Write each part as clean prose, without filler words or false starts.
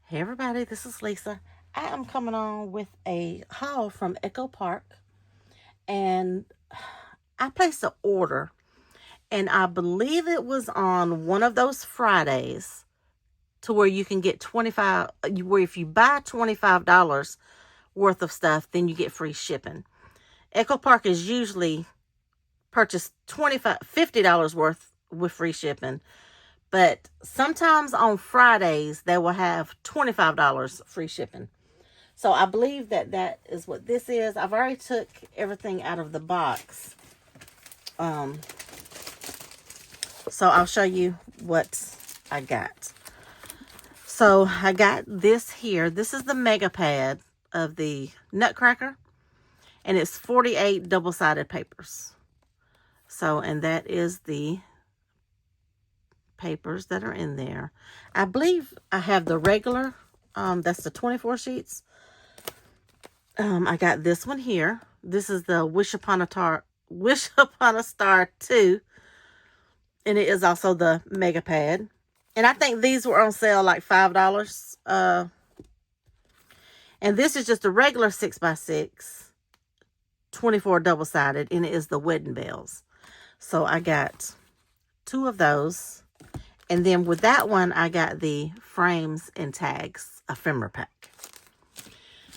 Hey everybody, this is Lisa. I am coming on with a haul from Echo Park, and I placed an order, and I believe it was on one of those Fridays to where you can get 25 where if you buy $25 worth of stuff, then you get free shipping. Echo Park is usually purchased $50 worth with free shipping. But sometimes on Fridays, they will have $25 free shipping. So I believe that is what this is. I've already took everything out of the box. So I'll show you what I got. So I got this here. This is the mega pad of the Nutcracker. And it's 48 double-sided papers. So, and that is the papers that are in there. I believe I have the regular, that's the 24 sheets. I got this one here. This is the Wish Upon a Star 2. And it is also the mega pad. And I think these were on sale like $5. And this is just a regular 6x6, 24 double-sided, and it is the wedding bells. So I got 2 of those. And then with that one, I got the frames and tags ephemera pack.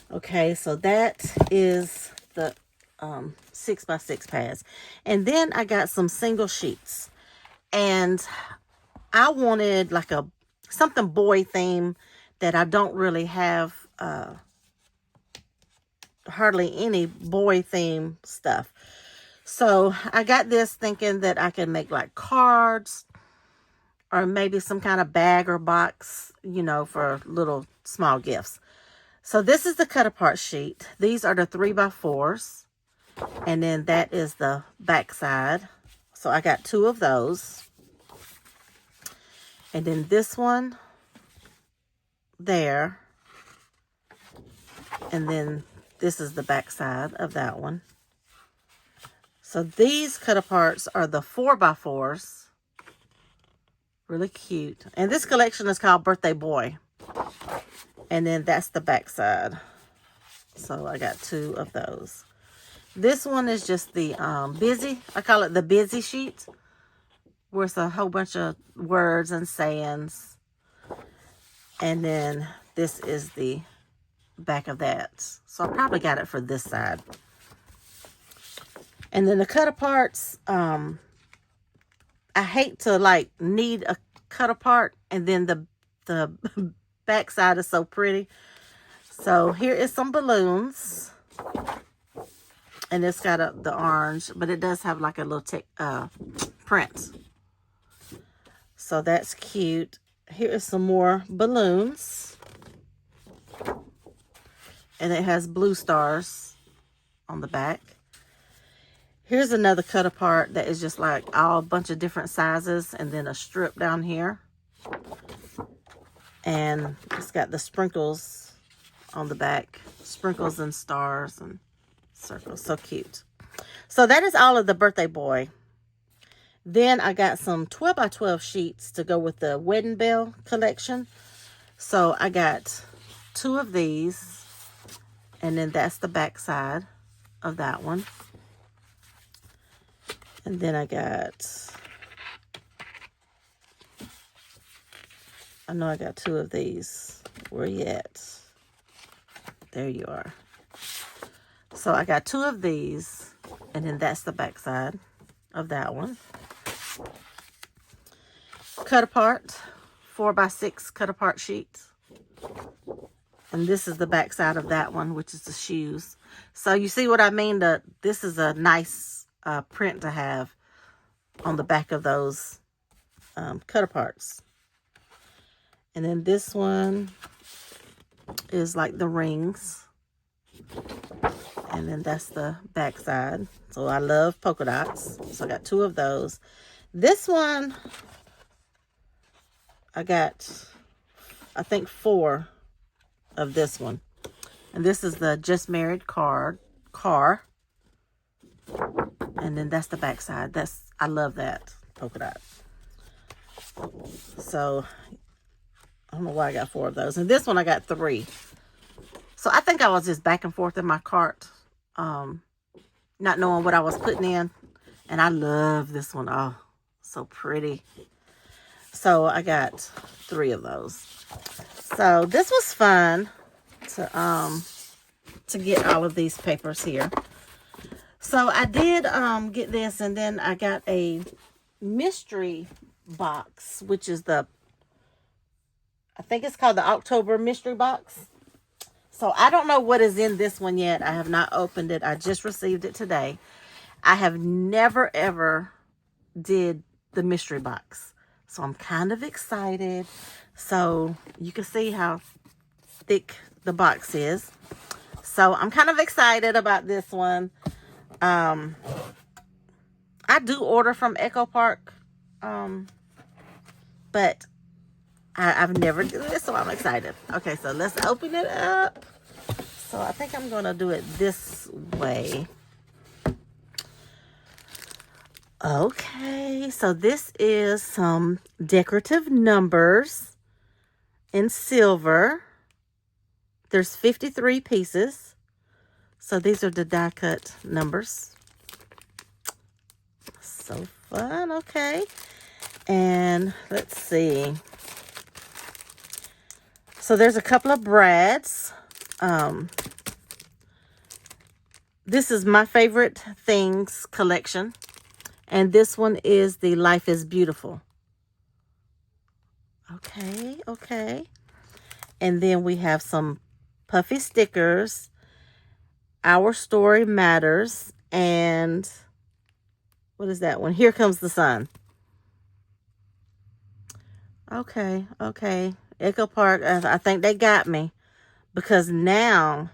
Okay, so that is the 6x6 pads. And then I got some single sheets. And I wanted like something boy theme that I don't really have hardly any boy theme stuff. So I got this thinking that I can make like cards or maybe some kind of bag or box, for little small gifts. So this is the cut apart sheet. These are the 3x4s. And then that is the back side. So I got 2 of those. And then this one there. And then this is the back side of that one. So these cut aparts are the 4x4s. Really cute. And this collection is called Birthday Boy. And then that's the back side. So I got 2 of those. This one is just the busy. I call it the busy sheet, where it's a whole bunch of words and sayings. And then this is the back of that. So I probably got it for this side. And then the cut aparts, I hate to need a cut apart, and then the back side is so pretty. So here is some balloons. And it's got the orange, but it does have like a little print. So that's cute. Here is some more balloons. And it has blue stars on the back. Here's another cut apart that is just like a bunch of different sizes, and then a strip down here. And it's got the sprinkles on the back. Sprinkles and stars and circles. So cute. So that is all of the Birthday Boy. Then I got some 12x12 sheets to go with the Wedding Bell collection. So I got 2 of these. And then that's the back side of that one. And then I got, I know I got 2 of these. Where you at? There you are. So I got 2 of these, and then that's the back side of that one. Cut apart, 4x6 cut apart sheets. And this is the back side of that one, which is the shoes. So you see what I mean? This is a nice print to have on the back of those cut aparts. And then this one is like the rings. And then that's the back side. So I love polka dots. So I got 2 of those. This one, I got, I think 4 of this one. And this is the Just Married car. And then that's the back side. I love that polka dot. So I don't know why I got 4 of those. And this one I got 3. So I think I was just back and forth in my cart, not knowing what I was putting in. And I love this one. Oh, so pretty. So I got 3 of those. So this was fun to get all of these papers here. So I did get this, and then I got a mystery box, which is I think it's called the October mystery box. So I don't know what is in this one yet. I have not opened it. I just received it today. I have never ever did the mystery box. So I'm kind of excited. So you can see how thick the box is. So I'm kind of excited about this one. I do order from Echo Park. But I've never done this, so I'm excited. Okay, so let's open it up. So I think I'm going to do it this way. Okay, so this is some decorative numbers in silver. There's 53 pieces. So these are the die cut numbers. So fun, okay. And let's see. So there's a couple of brads. This is my favorite things collection. And this one is the Life is Beautiful. Okay, okay. And then we have some puffy stickers. Our Story Matters. And what is that one? Here Comes the Sun. Okay, okay. Echo Park, I think they got me. Because now,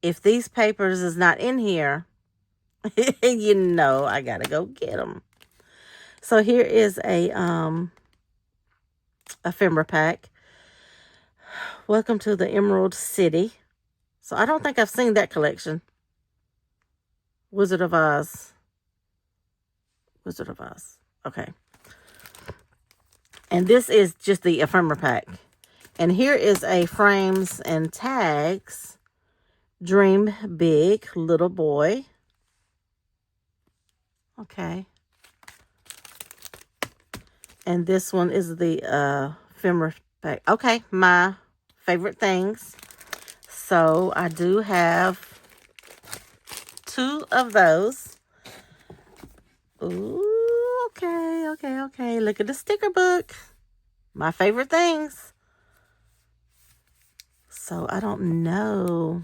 if these papers is not in here, you know I gotta go get them. So here is a ephemera pack. Welcome to the Emerald City. So I don't think I've seen that collection. Wizard of Oz. Wizard of Oz. Okay. And this is just the ephemera pack. And here is a frames and tags. Dream Big, Little Boy. Okay. And this one is the ephemera pack. Okay, my favorite things. So I do have 2 of those. Ooh, okay, okay, okay. Look at the sticker book. My favorite things. So I don't know.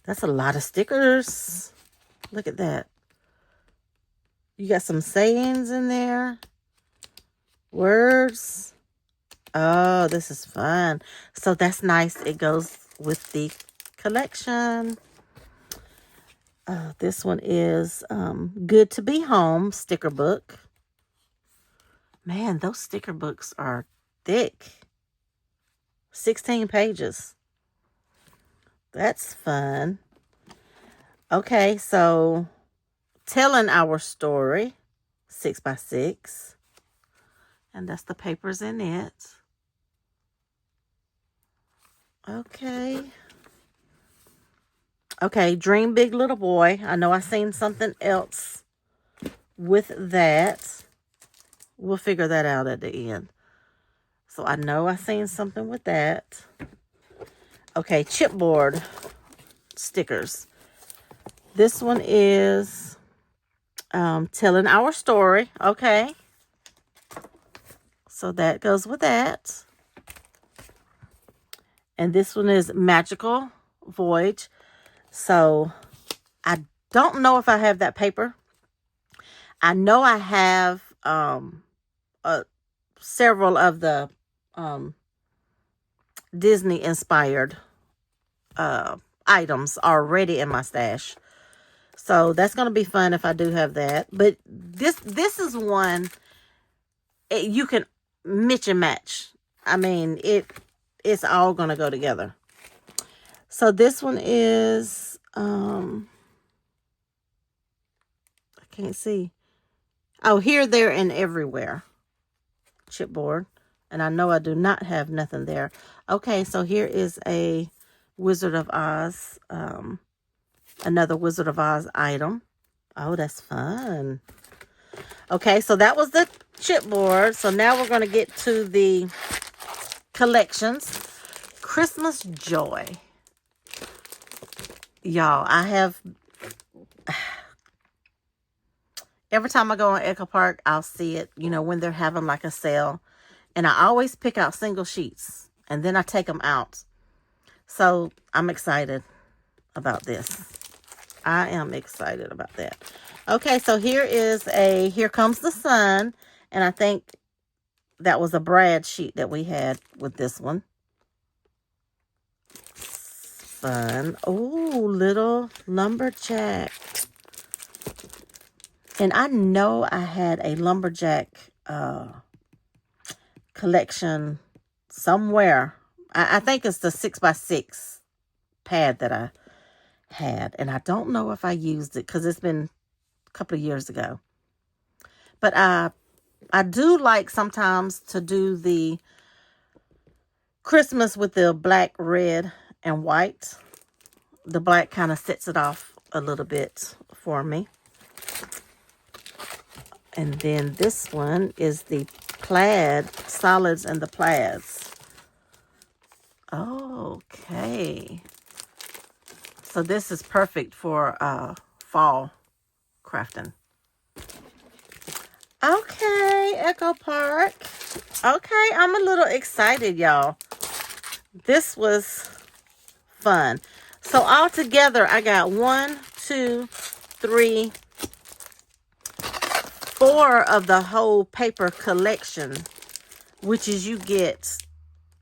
That's a lot of stickers. Look at that. You got some sayings in there. Words. Oh, this is fun. So that's nice. It goes with the collection. This one is Good to Be Home sticker book. Man, those sticker books are thick. 16 pages. That's fun. Okay, so Telling Our Story, 6x6. And that's the papers in it. Okay. Okay, Dream Big, Little Boy. I know I seen something else with that. We'll figure that out at the end. So I know I seen something with that. Okay, chipboard stickers. This one is Telling Our Story. Okay. So that goes with that. And this one is Magical Voyage. So I don't know if I have that paper. I know I have several of the Disney inspired items already in my stash. So that's going to be fun if I do have that. But this is one you can mix and match. I mean, it's all going to go together. So this one is I can't see. Oh, Here, There, and Everywhere chipboard. And I know I do not have nothing there. Okay, so here is a Wizard of Oz, another Wizard of Oz item. Oh, that's fun. Okay, so that was the chipboard. So now we're going to get to the collections. Christmas Joy. Y'all, I have... Every time I go on Echo Park, I'll see it, you know, when they're having like a sale. And I always pick out single sheets. And then I take them out. So I'm excited about this. I am excited about that. Okay, so here is a Here Comes the Sun. And I think that was a Brad sheet that we had with this one. Fun. Oh, little lumberjack. And I know I had a lumberjack collection somewhere. I think it's the 6x6 pad that I had. And I don't know if I used it because it's been a couple of years ago. But I do like sometimes to do the Christmas with the black, red, and white. The black kind of sets it off a little bit for me. And then this one is the plaid, solids and the plaids. Okay. So this is perfect for fall crafting. Okay, Echo Park. Okay, I'm a little excited, y'all. This was fun. So all together, I got 1, 2, 3, 4 of the whole paper collection, which is you get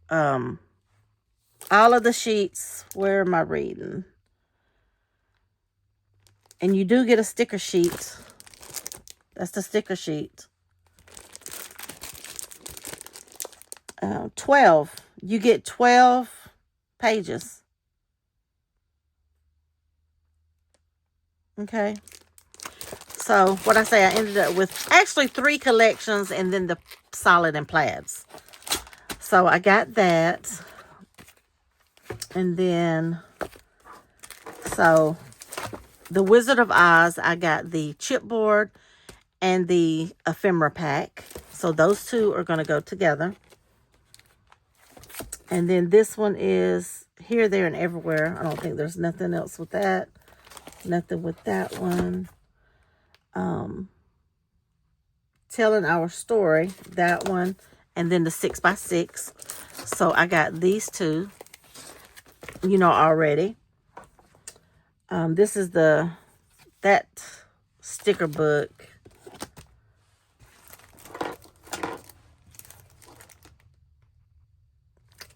all of the sheets. Where am I reading? And you do get a sticker sheet. That's the sticker sheet. 12. You get 12 pages. Okay. So, what I say, I ended up with actually 3 collections and then the solid and plaids. So, I got that. And then, so, the Wizard of Oz, I got the chipboard and the ephemera pack. So, those two are going to go together. And then this one is Here, There, and Everywhere. I don't think there's nothing else with that. Nothing with that one. Telling Our Story, that one, and then the 6x6. So I got these two, you know, already. This is that sticker book.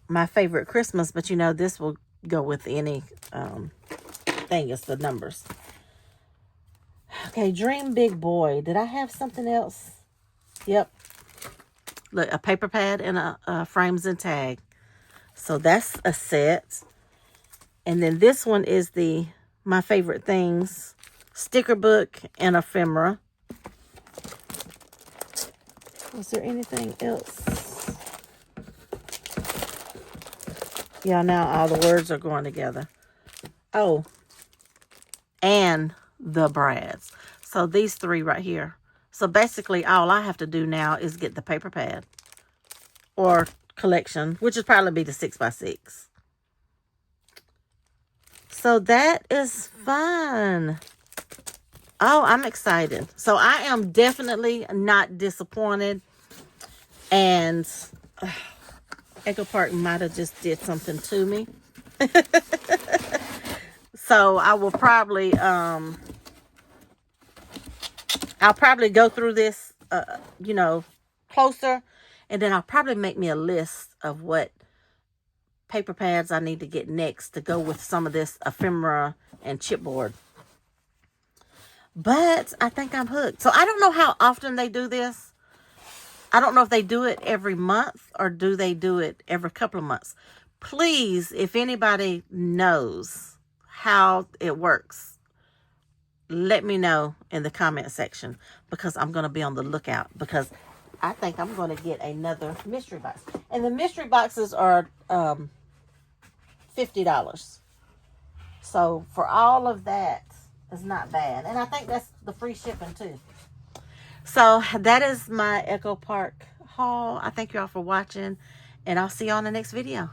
My favorite Christmas, but you know, this will go with any thing. It's the numbers. Okay, Dream Big Boy. Did I have something else? Yep. Look, a paper pad and a frames and tag. So that's a set. And then this one is the My Favorite Things sticker book and ephemera. Was there anything else? Yeah, now all the words are going together. Oh, and the Brads. So these 3 right here. So basically all I have to do now is get the paper pad or collection, which would probably be the 6x6. So that is fun. Oh, I'm excited. So I am definitely not disappointed. And Echo Park might have just did something to me. So I will probably, I'll probably go through this, you know, closer. And then I'll probably make me a list of what paper pads I need to get next to go with some of this ephemera and chipboard. But I think I'm hooked. So I don't know how often they do this. I don't know if they do it every month or do they do it every couple of months. Please, if anybody knows how it works, let me know in the comment section, because I'm going to be on the lookout, because I think I'm going to get another mystery box. And the mystery boxes are $50. So for all of that, it's not bad. And I think that's the free shipping too. So that is my Echo Park haul. I thank you all for watching, and I'll see you on the next video.